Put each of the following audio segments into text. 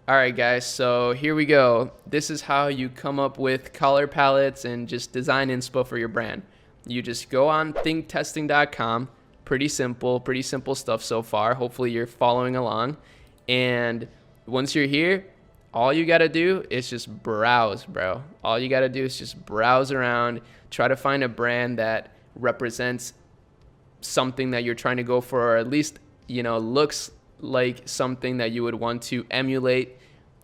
All right, guys, so here we go. This is how you come up with color palettes and just design inspo for your brand. You just go on thinktesting.com. Pretty simple stuff so far. Hopefully you're following along. And once you're here, all you got to do is just browse, bro. All you got to do is just browse around, try to find a brand that represents something that you're trying to go for, or at least, looks like something that you would want to emulate.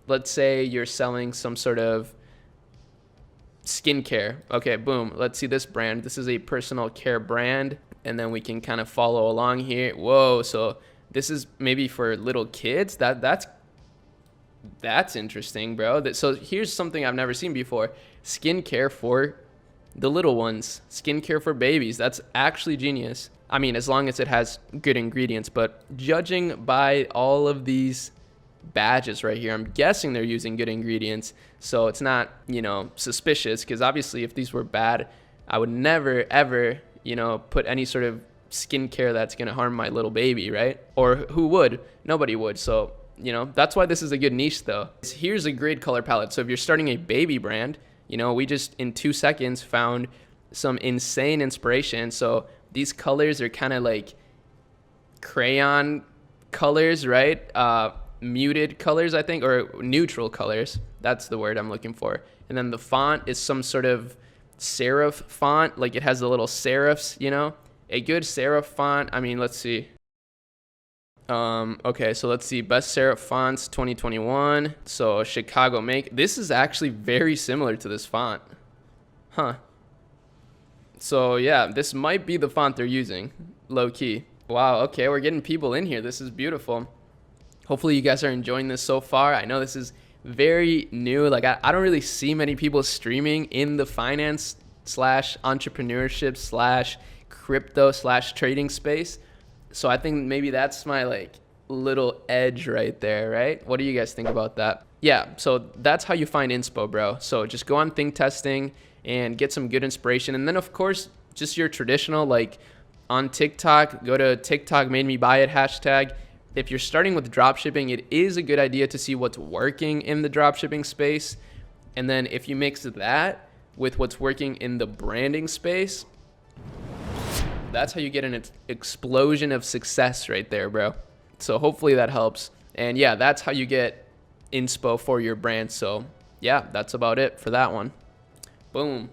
Let's say you're selling some sort of skincare. Okay, boom. Let's see this brand. This is a personal care brand. And then we can kind of follow along here. Whoa, so this is maybe for little kids? That's interesting, bro. So here's something I've never seen before. Skincare for the little ones. Skincare for babies. That's actually genius. I mean, as long as it has good ingredients. But judging by all of these badges right here, I'm guessing they're using good ingredients. So it's not, suspicious. Because obviously if these were bad, I would never, ever, put any sort of skincare that's going to harm my little baby, right? Or who would? Nobody would. So, that's why this is a good niche, though. Here's a great color palette. So if you're starting a baby brand, we just in 2 seconds found some insane inspiration. So these colors are kind of like crayon colors, right? Muted colors, I think, or neutral colors. That's the word I'm looking for. And then the font is some sort of serif font. Like it has the little serifs, A good serif font. I mean, let's see. Okay, so let's see. Best serif fonts 2021. So Chicago Make. This is actually very similar to this font. Huh. So yeah, this might be the font they're using, low key. Wow, okay, we're getting people in here. This is beautiful. Hopefully you guys are enjoying this so far. I know this is very new. Like I don't really see many people streaming in the finance slash entrepreneurship slash crypto slash trading space. So I think maybe that's my little edge right there, right? What do you guys think about that? Yeah, so that's how you find inspo, bro. So just go on Think Testing and get some good inspiration. And then of course, just your traditional, on TikTok, go to TikTok made me buy it hashtag. If you're starting with dropshipping, it is a good idea to see what's working in the dropshipping space. And then if you mix that with what's working in the branding space, that's how you get an explosion of success right there, bro. So hopefully that helps. And yeah, that's how you get inspo for your brand. So yeah, that's about it for that one. Boom.